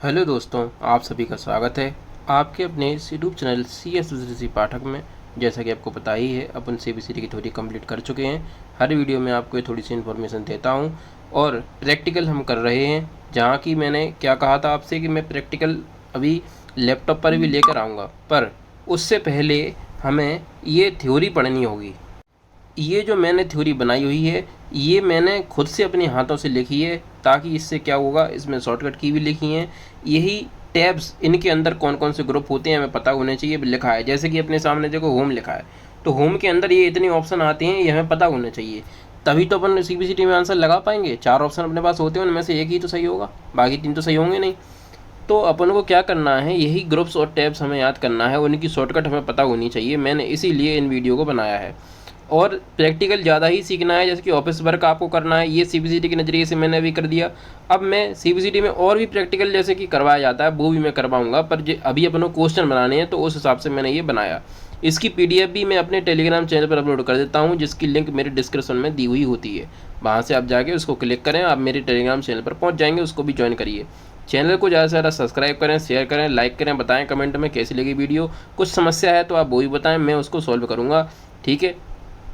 Hello दोस्तों, आप सभी का स्वागत है आपके अपने इस YouTube channel C S C Pathak में। जैसा कि आपको पता ही है, अपन CBCD की थ्योरी कंप्लीट कर चुके हैं। हर वीडियो में आपको ये थोड़ी सी इन्फॉर्मेशन देता हूं और प्रैक्टिकल हम कर रहे हैं। जहां कि मैंने क्या कहा था आपसे कि मैं प्रैक्टिकल अभी लैपटॉप पर भी लेकर आऊँगा, पर उससे पहले हमें ये थ्योरी पढ़नी होगी। ये जो मैंने थ्योरी बनाई हुई है, ये मैंने खुद से अपने हाथों से लिखी है, ताकि इससे क्या होगा, इसमें शॉर्टकट की भी लिखी हैं। यही टैब्स, इनके अंदर कौन कौन से ग्रुप होते हैं हमें पता होने चाहिए, लिखा है। जैसे कि अपने सामने देखो होम लिखा है, तो होम के अंदर ये इतने ऑप्शन आते हैं, ये हमें पता होने चाहिए। तभी तो अपन CBCD में आंसर लगा पाएंगे। 4 ऑप्शन अपने पास होते हैं, उनमें से एक ही तो सही होगा, बाकी 3 तो सही होंगे नहीं। तो अपन को क्या करना है, यही ग्रुप्स और टैब्स हमें याद करना है, उनकी शॉर्टकट हमें पता होनी चाहिए। मैंने इसीलिए इन वीडियो को बनाया है। और प्रैक्टिकल ज़्यादा ही सीखना है, जैसे कि ऑफिस वर्क आपको करना है, ये CBCD के नज़रिए से मैंने अभी कर दिया। अब मैं CBCD में और भी प्रैक्टिकल जैसे कि करवाया जाता है, वो भी मैं करवाऊँगा, पर अभी अपन को क्वेश्चन बनाने हैं, तो उस हिसाब से मैंने ये बनाया। इसकी PDF भी मैं अपने टेलीग्राम चैनल पर अपलोड कर देता हूँ, जिसकी लिंक मेरे डिस्क्रिप्शन में दी हुई होती है। वहाँ से आप जाके उसको क्लिक करें, आप मेरे टेलीग्राम चैनल पर पहुँच जाएंगे, उसको भी ज्वाइन करिए। चैनल को ज़्यादा से ज़्यादा सब्सक्राइब करें, शेयर करें, लाइक करें, बताएं कमेंट में कैसी लगी वीडियो। कुछ समस्या है तो आप वो भी बताएं, मैं उसको सॉल्व करूँगा। ठीक है।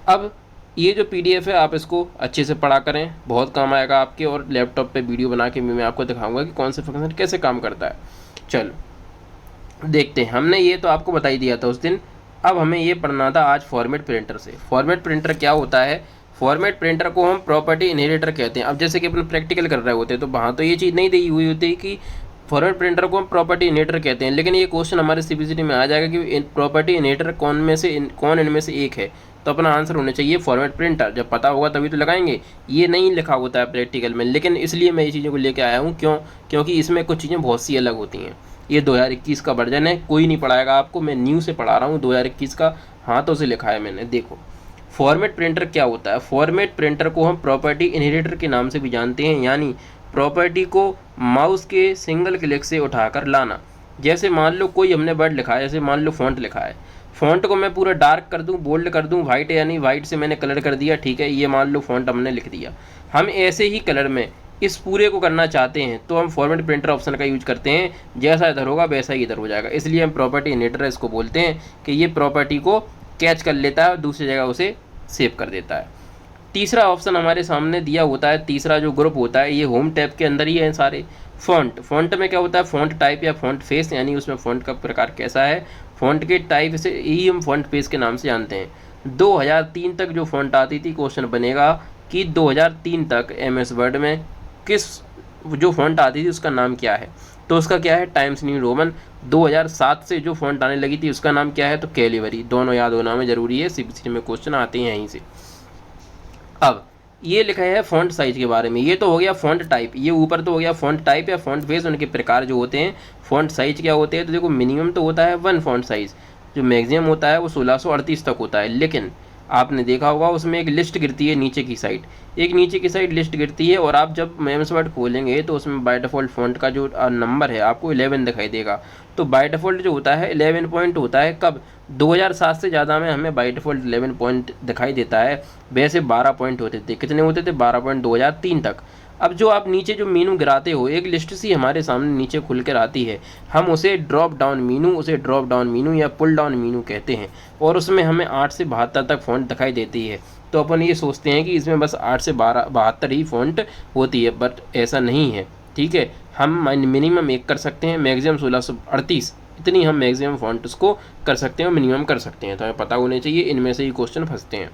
अब ये जो PDF है, आप इसको अच्छे से पढ़ा करें, बहुत काम आएगा आपके। और लैपटॉप पे वीडियो बना के मैं आपको दिखाऊंगा कि कौन से फंक्शन कैसे काम करता है। चलो देखते हैं। हमने ये तो आपको बता ही दिया था उस दिन। अब हमें ये पढ़ना था आज फॉर्मेट प्रिंटर से। फॉर्मेट प्रिंटर क्या होता है? फॉर्मेट प्रिंटर को हम प्रॉपर्टी इनहेरिटर कहते हैं। अब जैसे कि अपन प्रैक्टिकल कर रहे होते हैं, तो वहाँ तो ये चीज़ नहीं दी हुई होती कि फॉर्मेट प्रिंटर को हम प्रॉपर्टी इनहेरिटर कहते हैं, लेकिन ये क्वेश्चन हमारे CBCD में आ जाएगा कि प्रॉपर्टी इनहेरिटर कौन इनमें से एक है। तो अपना आंसर होना चाहिए फॉर्मेट प्रिंटर। जब पता होगा तभी तो लगाएंगे। ये नहीं लिखा होता है प्रैक्टिकल में, लेकिन इसलिए मैं ये चीज़ों को लेके आया हूँ। क्योंकि इसमें कुछ चीज़ें बहुत सी अलग होती हैं। ये 2021 का वर्जन है, कोई नहीं पढ़ाएगा आपको, मैं न्यू से पढ़ा रहा हूँ। 2021 का हाथों से लिखा है मैंने। देखो फॉर्मेट प्रिंटर क्या होता है। फॉर्मेट प्रिंटर को हम प्रॉपर्टी इनहेरिटर के नाम से भी जानते हैं, यानी प्रॉपर्टी को माउस के सिंगल क्लिक से उठाकर लाना। जैसे मान लो कोई हमने वर्ड लिखा है, जैसे मान लो फॉन्ट लिखा है, फॉन्ट को मैं पूरा डार्क कर दूं, बोल्ड कर दूं, वाइट, यानी वाइट से मैंने कलर कर दिया। ठीक है, ये मान लो फॉन्ट हमने लिख दिया। हम ऐसे ही कलर में इस पूरे को करना चाहते हैं, तो हम फॉर्मेट प्रिंटर ऑप्शन का यूज करते हैं। जैसा इधर होगा वैसा ही इधर हो जाएगा, इसलिए हम प्रॉपर्टी इनहेरिटर इसको बोलते हैं कि ये प्रॉपर्टी को कैच कर लेता है और दूसरी जगह उसे सेव कर देता है। तीसरा ऑप्शन हमारे सामने दिया होता है। तीसरा जो ग्रुप होता है, ये होम टैब के अंदर ही है सारे। फ़ॉन्ट में क्या होता है, फ़ॉन्ट टाइप या फ़ॉन्ट फेस, यानी उसमें फ़ॉन्ट का प्रकार कैसा है। फ़ॉन्ट के टाइप से ही हम फ़ॉन्ट फेस के नाम से जानते हैं। 2003 तक जो फ़ॉन्ट आती थी, क्वेश्चन बनेगा कि 2003 तक MS वर्ड में किस जो फ़ॉन्ट आती थी उसका नाम क्या है। तो उसका क्या है, टाइम्स न्यू रोमन। 2007 से जो फ़ॉन्ट आने लगी थी उसका नाम क्या है, तो कैलिबरी। दोनों याद होना में ज़रूरी है, CBCD में क्वेश्चन आते हैं यहीं से। अब ये लिखा है फ़ॉन्ट साइज के बारे में। ये तो हो गया फ़ॉन्ट टाइप, ये ऊपर तो हो गया फ़ॉन्ट टाइप या फ़ॉन्ट फेस, उनके प्रकार जो होते हैं। फ़ॉन्ट साइज क्या होते हैं, तो देखो मिनिमम तो होता है 1 फ़ॉन्ट साइज़, जो मैक्सिमम होता है वो 1638 तक होता है। लेकिन आपने देखा होगा उसमें एक लिस्ट गिरती है नीचे की साइड, एक नीचे की साइड लिस्ट गिरती है, और आप जब MS वर्ड खोलेंगे तो उसमें बाय डिफ़ॉल्ट फ़ॉन्ट का जो नंबर है आपको 11 दिखाई देगा। तो बाय डिफ़ॉल्ट जो होता है 11 पॉइंट होता है। कब? 2007 से ज़्यादा में हमें बाय डिफ़ॉल्ट 11 पॉइंट दिखाई देता है। वैसे 12 पॉइंट होते थे। कितने होते थे? 12 पॉइंट 2003 तक। अब जो आप नीचे जो मीनू गिराते हो, एक लिस्ट सी हमारे सामने नीचे खुल कर आती है, हम उसे ड्रॉप डाउन मीनू या पुल डाउन मीनू कहते हैं। और उसमें हमें 8 से 72 तक फ़ॉन्ट दिखाई देती है। तो अपन ये सोचते हैं कि इसमें बस 8 से 72 ही फ़ॉन्ट होती है, बट ऐसा नहीं है। ठीक है, हम मिनिमम 1 कर सकते हैं, मैक्सिमम 1638, इतनी हम मैक्सिमम फ़ॉन्ट उसको कर सकते हैं और मिनिमम कर सकते हैं। तो हमें पता होने चाहिए, इनमें से ही क्वेश्चन फंसते हैं।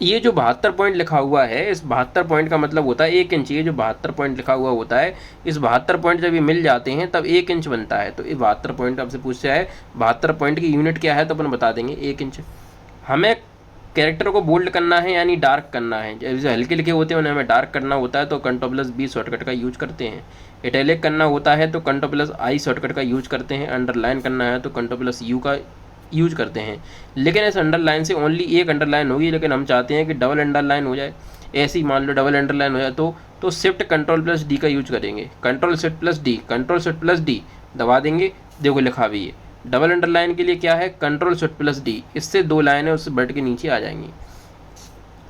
ये जो 72 पॉइंट लिखा हुआ है, इस 72 पॉइंट का मतलब होता है 1 इंच। ये जो 72 पॉइंट लिखा हुआ होता है, इस 72 पॉइंट जब ये मिल जाते हैं तब 1 इंच बनता है। तो ये 72 पॉइंट आपसे पूछा है 72 पॉइंट की यूनिट क्या है, तो अपन बता देंगे 1 इंच। हमें कैरेक्टर को बोल्ड करना है यानी डार्क करना है, जैसे हल्के लिखे होते हैं उन्हें हमें डार्क करना होता है, तो Ctrl+B शॉर्टकट का यूज करते हैं। इटैलिक करना होता है तो Ctrl+I शॉर्टकट का यूज करते हैं। अंडरलाइन करना है तो Ctrl+U का यूज करते हैं। लेकिन इस अंडरलाइन से ओनली एक अंडरलाइन होगी, लेकिन हम चाहते हैं कि डबल अंडरलाइन हो जाए। ऐसे ही मान लो डबल अंडरलाइन हो जाए तो शिफ्ट Ctrl+D का यूज करेंगे। Ctrl+D दबा देंगे, देखो लिखा भी है। डबल अंडरलाइन के लिए क्या है, Ctrl+D। इससे 2 लाइनें उस वर्ड के नीचे आ जाएंगी।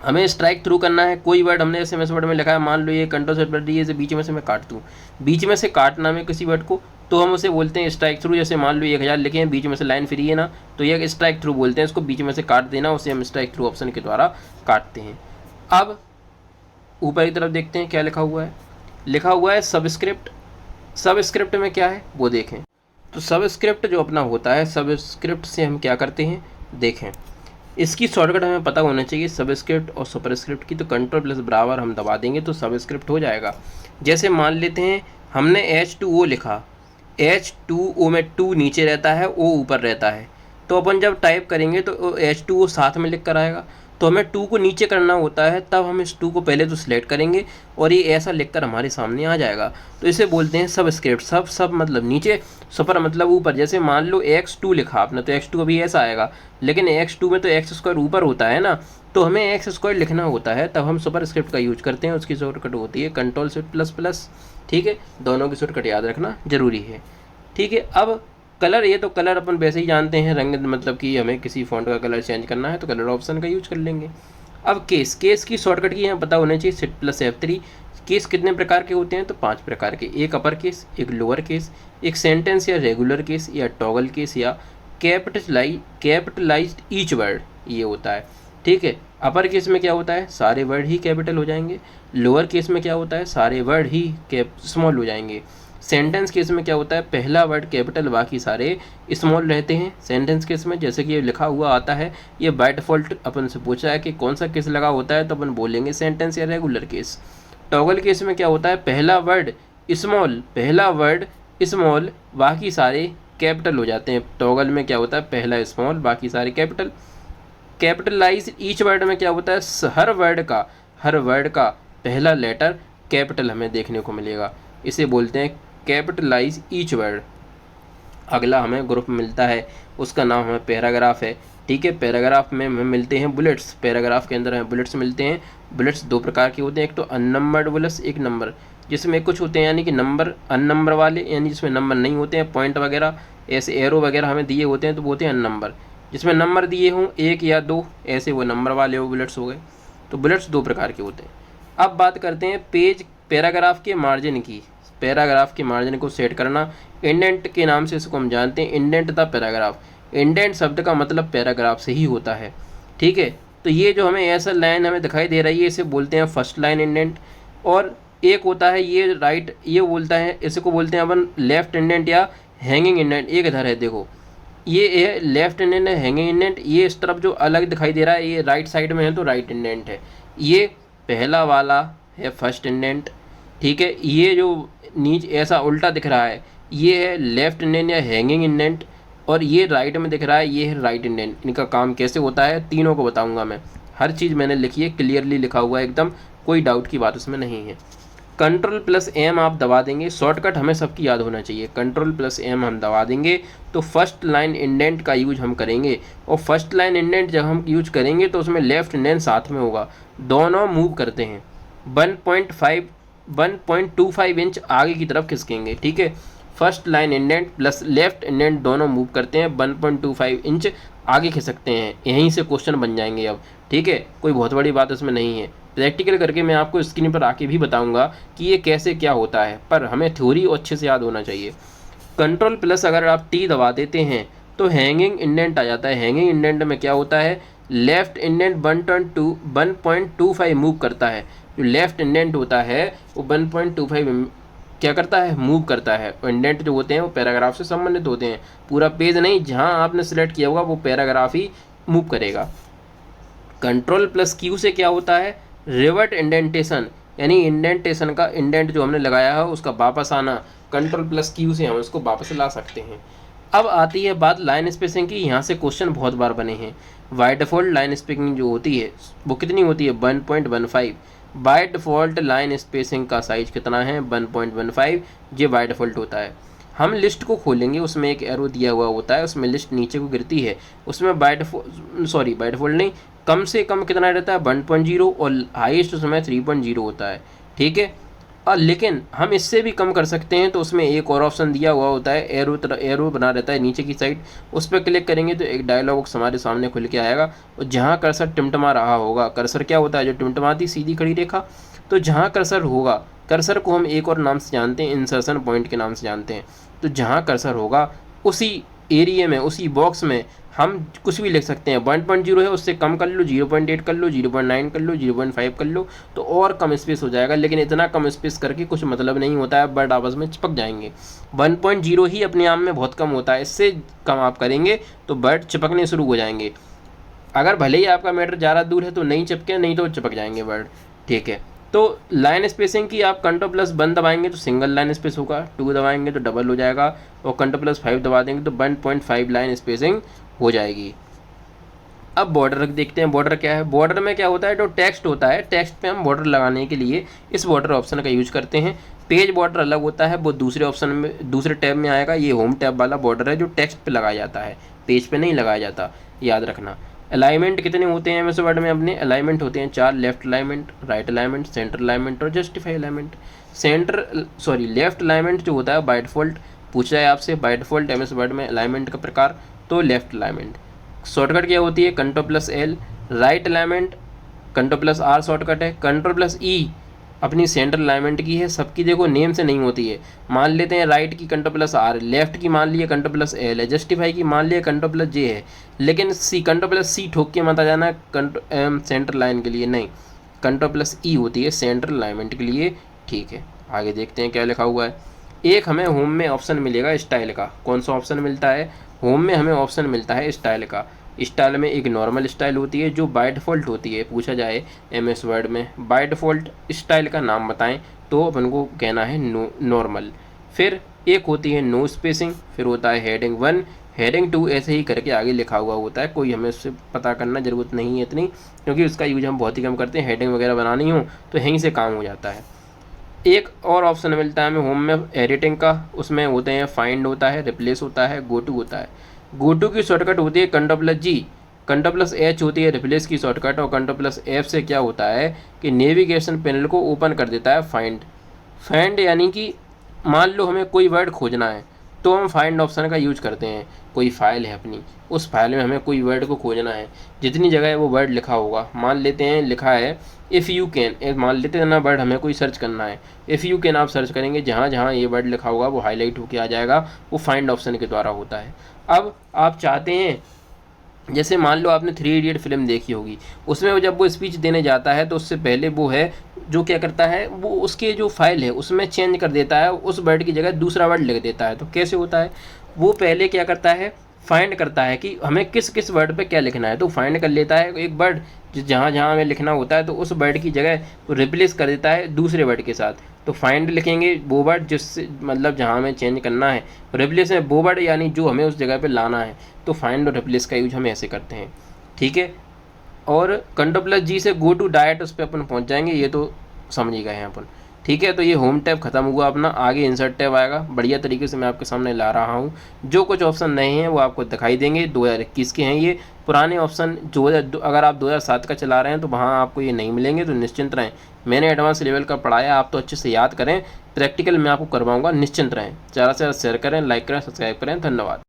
हमें स्ट्राइक थ्रू करना है। कोई वर्ड हमने एसएमएस वर्ड में लिखा है, मान लो ये कंट्रोल सेट वर्ड ये बीच में से मैं काट दूँ, बीच में से काटना में किसी वर्ड को, तो हम उसे बोलते हैं स्ट्राइक थ्रू। जैसे मान लो 1000 लिखे हैं, बीच में से लाइन फ्री है ना, तो ये स्ट्राइक थ्रू बोलते हैं, इसको बीच में से काट देना, उसे हम स्ट्राइक थ्रू ऑप्शन के द्वारा काटते हैं। अब ऊपर की तरफ देखते हैं क्या लिखा हुआ है। लिखा हुआ है सबस्क्रिप्ट। सबस्क्रिप्ट में क्या है वो देखें। तो सबस्क्रिप्ट जो अपना होता है, सबस्क्रिप्ट से हम क्या करते हैं देखें। इसकी शॉर्टकट हमें पता होना चाहिए सबस्क्रिप्ट और सुपरस्क्रिप्ट की। तो कंट्रोल प्लस बराबर हम दबा देंगे तो सबस्क्रिप्ट हो जाएगा। जैसे मान लेते हैं हमने H2O लिखा, H2O में 2 नीचे रहता है, O ऊपर रहता है, तो अपन जब टाइप करेंगे तो H2O साथ में लिख कर आएगा। तो हमें 2 को नीचे करना होता है, तब हम इस 2 को पहले तो सिलेक्ट करेंगे और ये ऐसा लिखकर हमारे सामने आ जाएगा। तो इसे बोलते हैं सबस्क्रिप्ट। सब मतलब नीचे, सुपर मतलब ऊपर। जैसे मान लो X2 लिखा आपने, तो X2 अभी ऐसा आएगा, लेकिन X2 में तो एक्स स्क्वायर ऊपर होता है ना, तो हमें एक्स स्क्वायर लिखना होता है, तब हम सुपर स्क्रिप्ट का यूज करते हैं। उसकी शॉर्टकट होती है कंट्रोल शिफ्ट प्लस प्लस। ठीक है, दोनों की शॉर्टकट याद रखना जरूरी है। ठीक है, अब कलर, ये तो कलर अपन वैसे ही जानते हैं, रंग मतलब कि हमें किसी फॉन्ट का कलर चेंज करना है तो कलर ऑप्शन का यूज कर लेंगे। अब केस, केस की शॉर्टकट की यहाँ पता होना चाहिए, शिफ्ट प्लस F3। केस कितने प्रकार के होते हैं, तो 5 प्रकार के। एक अपर केस, एक लोअर केस, एक सेंटेंस या रेगुलर केस, या टॉगल केस, या कैपिटलाइज्ड ईच वर्ड, ये होता है। ठीक है, अपर केस में क्या होता है, सारे वर्ड ही कैपिटल हो जाएंगे। लोअर केस में क्या होता है, सारे वर्ड ही स्मॉल हो जाएंगे। सेंटेंस केस में क्या होता है, पहला वर्ड कैपिटल बाकी सारे स्मॉल रहते हैं सेंटेंस केस में। जैसे कि ये लिखा हुआ आता है, ये बाय डिफॉल्ट अपन से पूछा है कि कौन सा केस लगा होता है, तो अपन बोलेंगे सेंटेंस या रेगुलर केस। टॉगल केस में क्या होता है, पहला वर्ड स्मॉल बाकी सारे कैपिटल हो जाते हैं। टॉगल में क्या होता है, पहला स्मॉल बाकी सारे कैपिटल। कैपिटलाइज ईच वर्ड में क्या होता है, हर वर्ड का पहला लेटर कैपिटल हमें देखने को मिलेगा, इसे बोलते हैं कैपिटलाइज ईच वर्ड। अगला हमें ग्रुप मिलता है, उसका नाम हमें पैराग्राफ है। ठीक है, पैराग्राफ में हमें मिलते हैं बुलेट्स। पैराग्राफ के अंदर हमें बुलेट्स मिलते हैं। बुलेट्स 2 प्रकार के होते हैं, एक तो अननंबर्ड बुलेट्स, एक नंबर, जिसमें कुछ होते हैं यानी कि नंबर अननंबर वाले, यानी जिसमें नंबर नहीं होते हैं, पॉइंट वगैरह ऐसे एरो वगैरह हमें दिए होते हैं तो वो होते हैं अननंबर। जिसमें नंबर दिए हों 1 या 2, ऐसे वो नंबर वाले वो बुलेट्स हो गए। तो बुलेट्स 2 प्रकार के होते हैं। अब बात करते हैं पैराग्राफ के मार्जिन की। पैराग्राफ के मार्जिन को सेट करना, इंडेंट के नाम से इसको हम जानते हैं, इंडेंट द पैराग्राफ। इंडेंट शब्द का मतलब पैराग्राफ से ही होता है। ठीक है, तो ये जो हमें ऐसा लाइन हमें दिखाई दे रही है, इसे बोलते हैं फर्स्ट लाइन इंडेंट। और एक होता है ये राइट, ये बोलता है, इसको बोलते हैं अपन लेफ्ट इंडेंट या हैंगिंग इंडेंट। एक इधर है देखो, ये है लेफ्ट इंडेंट है, हैंगिंग इंडेंट। ये इस तरफ जो अलग दिखाई दे रहा है, ये राइट साइड में है तो राइट इंडेंट है। ये पहला वाला है फर्स्ट इंडेंट। ठीक है, ये जो नीचे ऐसा उल्टा दिख रहा है, ये है लेफ्ट इंडेंट या हैंगिंग इंडेंट। और ये राइट में दिख रहा है, ये है राइट इंडेंट। इनका काम कैसे होता है तीनों को बताऊंगा मैं। हर चीज़ मैंने लिखी है, क्लियरली लिखा हुआ है एकदम, कोई डाउट की बात उसमें नहीं है। कंट्रोल प्लस एम आप दबा देंगे, शॉर्टकट हमें सबकी याद होना चाहिए। कंट्रोल प्लस एम हम दबा देंगे तो फर्स्ट लाइन इंडेंट का यूज हम करेंगे। और फर्स्ट लाइन इंडेंट जब हम यूज करेंगे तो उसमें लेफ्ट इंडेंट साथ में होगा, दोनों मूव करते हैं। 1.25 इंच आगे की तरफ खिसकेंगे। ठीक है, first line indent plus left indent दोनों मूव करते हैं, 1.25 इंच आगे खिसकते हैं। यहीं से क्वेश्चन बन जाएंगे अब। ठीक है, कोई बहुत बड़ी बात इसमें नहीं है। प्रैक्टिकल करके मैं आपको स्क्रीन पर आके भी बताऊंगा कि ये कैसे क्या होता है, पर हमें थ्योरी अच्छे से याद होना चाहिए। कंट्रोल प्लस अगर आप टी दबा देते हैं तो हैंगिंग इंडेंट आ जाता है। हैंगिंग इंडेंट में क्या होता है, लेफ्ट इंडेंट 1.25 मूव करता है। जो लेफ्ट इंडेंट होता है वो 1.25 क्या करता है, मूव करता है। और इंडेंट जो होते हैं वो पैराग्राफ से संबंधित होते हैं, पूरा पेज नहीं, जहां आपने सिलेक्ट किया होगा वो पैराग्राफ ही मूव करेगा। कंट्रोल प्लस क्यू से क्या होता है, रिवर्ट इंडेंटेशन, यानी इंडेंटेशन का इंडेंट जो हमने लगाया है उसका वापस आना। कंट्रोल प्लस क्यू से हम उसको वापस ला सकते हैं। अब आती है बात लाइन स्पेसिंग की। यहाँ से क्वेश्चन बहुत बार बने हैं। बाय डिफ़ॉल्ट लाइन स्पेसिंग जो होती है वो कितनी होती है, 1.15। बाय डिफ़ॉल्ट लाइन स्पेसिंग का साइज कितना है, 1.15। ये बाय डिफ़ॉल्ट होता है। हम लिस्ट को खोलेंगे, उसमें एक एरो दिया हुआ होता है, उसमें लिस्ट नीचे को गिरती है, उसमें बाय डिफ़ॉल्ट नहीं, कम से कम कितना रहता है 1.0 और हाईएस्ट उसमें 3.0 होता है। ठीक है, और लेकिन हम इससे भी कम कर सकते हैं, तो उसमें एक और ऑप्शन दिया हुआ होता है, एरो बना रहता है नीचे की साइड, उस पर क्लिक करेंगे तो एक डायलॉग बॉक्स हमारे सामने खुल के आएगा। और जहाँ कर्सर टिमटिमा रहा होगा, कर्सर क्या होता है, जो टिमटिमाती सीधी खड़ी रेखा, तो जहाँ कर्सर होगा, कर्सर को हम एक और नाम से जानते हैं, इंसर्शन पॉइंट के नाम से जानते हैं। तो जहाँ कर्सर होगा उसी एरिया में, उसी बॉक्स में हम कुछ भी लिख सकते हैं। 1.0 है, उससे कम कर लो, 0.8 कर लो, 0.9 कर लो, 0.5 कर लो, तो और कम स्पेस हो जाएगा। लेकिन इतना कम स्पेस करके कुछ मतलब नहीं होता है, बर्ड आपस में चिपक जाएंगे। 1.0 ही अपने आप में बहुत कम होता है, इससे कम आप करेंगे तो बर्ड चिपकने शुरू हो जाएंगे। अगर भले ही आपका मीटर ज़्यादा दूर है तो नहीं चिपके, नहीं तो चिपक जाएंगे बर्ड। ठीक है, तो लाइन स्पेसिंग की आप Ctrl+1 दबाएंगे तो सिंगल लाइन स्पेस होगा, 2 दबाएंगे तो डबल हो जाएगा, और Ctrl+5 दबा देंगे तो 1.5 लाइन स्पेसिंग हो जाएगी। अब बॉर्डर देखते हैं, बॉर्डर क्या है। बॉर्डर में क्या होता है, जो टेक्स्ट होता है, टेक्स्ट पे हम बॉर्डर लगाने के लिए इस बॉर्डर ऑप्शन का यूज करते हैं। पेज बॉर्डर अलग होता है, वो दूसरे ऑप्शन में, दूसरे टैब में आएगा। ये होम टैब वाला बॉर्डर है जो टेक्स्ट पे लगाया जाता है, पेज पे नहीं लगाया जाता, याद रखना। अलाइनमेंट कितने होते हैं एमएस वर्ड में अपने, अलाइनमेंट होते हैं 4, left alignment, right alignment, centre alignment और जस्टिफाई अलाइनमेंट। लेफ्ट अलाइनमेंट जो होता है बाय डिफॉल्ट पूछा है आपसे, बाय डिफॉल्ट एमएस वर्ड में अलाइनमेंट का प्रकार, तो लेफ्ट अलाइनमेंट। शॉर्टकट क्या होती है, Ctrl+L। Right alignment Ctrl+R shortcut है। Ctrl+E अपनी सेंटर अलाइनमेंट की है, सबकी देखो नेम से नहीं होती है। मान लेते हैं राइट की Ctrl+R, लेफ्ट की मान लिया Ctrl+L है, जस्टिफाई की मान लिया Ctrl+J है। लेकिन Ctrl+C ठोक के मत आ जाना सेंटर लाइन के लिए, नहीं, Ctrl+E होती है सेंटर अलाइनमेंट के लिए। ठीक है, आगे देखते हैं क्या लिखा हुआ है। एक हमें होम में ऑप्शन मिलेगा स्टाइल का। कौन सा ऑप्शन मिलता है, होम में हमें ऑप्शन मिलता है स्टाइल का। स्टाइल में एक नॉर्मल स्टाइल होती है जो बाय डिफ़ॉल्ट होती है। पूछा जाए एमएस वर्ड में बाय डिफ़ॉल्ट स्टाइल का नाम बताएं तो अपन को कहना है नॉर्मल। फिर एक होती है नो स्पेसिंग, फिर होता है हेडिंग 1, हेडिंग 2, ऐसे ही करके आगे लिखा हुआ होता है। कोई हमें उससे पता करना ज़रूरत नहीं है इतनी, क्योंकि उसका यूज हम बहुत ही कम करते हैं। हेडिंग वगैरह बनानी हो तो यहीं से काम हो जाता है। एक और ऑप्शन मिलता है हमें होम में एडिटिंग का, उसमें होते हैं फाइंड होता है, रिप्लेस होता है, गो टू होता है। गो टू की शॉर्टकट होती है Ctrl+G, Ctrl+H होती है रिप्लेस की शॉर्टकट, और Ctrl+F से क्या होता है कि नेविगेशन पैनल को ओपन कर देता है फाइंड। फाइंड यानी कि मान लो हमें कोई वर्ड खोजना है तो हम फाइंड ऑप्शन का यूज करते हैं। कोई फाइल है अपनी, उस फाइल में हमें कोई वर्ड को खोजना है, जितनी जगह वो वर्ड लिखा होगा, मान लेते हैं लिखा है इफ़ यू कैन, मान लेते हैं ना वर्ड हमें कोई सर्च करना है, इफ़ यू कैन आप सर्च करेंगे, जहाँ जहाँ ये वर्ड लिखा होगा वो हाईलाइट होकर आ जाएगा, वो फाइंड ऑप्शन के द्वारा होता है। अब आप चाहते हैं, जैसे मान लो आपने 3 इडियट फिल्म देखी होगी, उसमें जब वो स्पीच देने जाता है तो उससे पहले वो है जो क्या करता है, वो उसके जो फाइल है उसमें चेंज कर देता है, उस वर्ड की जगह दूसरा वर्ड लिख देता है। तो कैसे होता है, वो पहले क्या करता है, फाइंड करता है कि हमें किस किस वर्ड पे क्या लिखना है, तो फाइंड कर लेता है एक वर्ड जहाँ जहाँ हमें लिखना होता है, तो उस वर्ड की जगह वो रिप्लेस कर देता है दूसरे वर्ड के साथ। तो फाइंड लिखेंगे वो वर्ड जिससे मतलब जहाँ हमें चेंज करना है, रिप्लेस में वो वर्ड यानी जो हमें उस जगह पे लाना है। तो फाइंड और रिप्लेस का यूज हम ऐसे करते हैं। ठीक है, और Ctrl+G से गो टू डायरेक्ट उस पर अपन पहुँच जाएंगे, ये तो समझ ही गए हैं अपन। ठीक है, तो ये होम टैब खत्म हुआ अपना, आगे इंसर्ट टैब आएगा। बढ़िया तरीके से मैं आपके सामने ला रहा हूँ, जो कुछ ऑप्शन नए हैं वो आपको दिखाई देंगे। 2021 के हैं ये, पुराने ऑप्शन जो अगर आप 2007 का चला रहे हैं तो वहाँ आपको ये नहीं मिलेंगे, तो निश्चिंत रहें। मैंने एडवांस लेवल का पढ़ाया, आप तो अच्छे से याद करें, प्रैक्टिकल मैं आपको करवाऊँगा, निश्चिंत रहें। ज़्यादा से ज़्यादा शेयर करें, लाइक करें, सब्सक्राइब करें। धन्यवाद।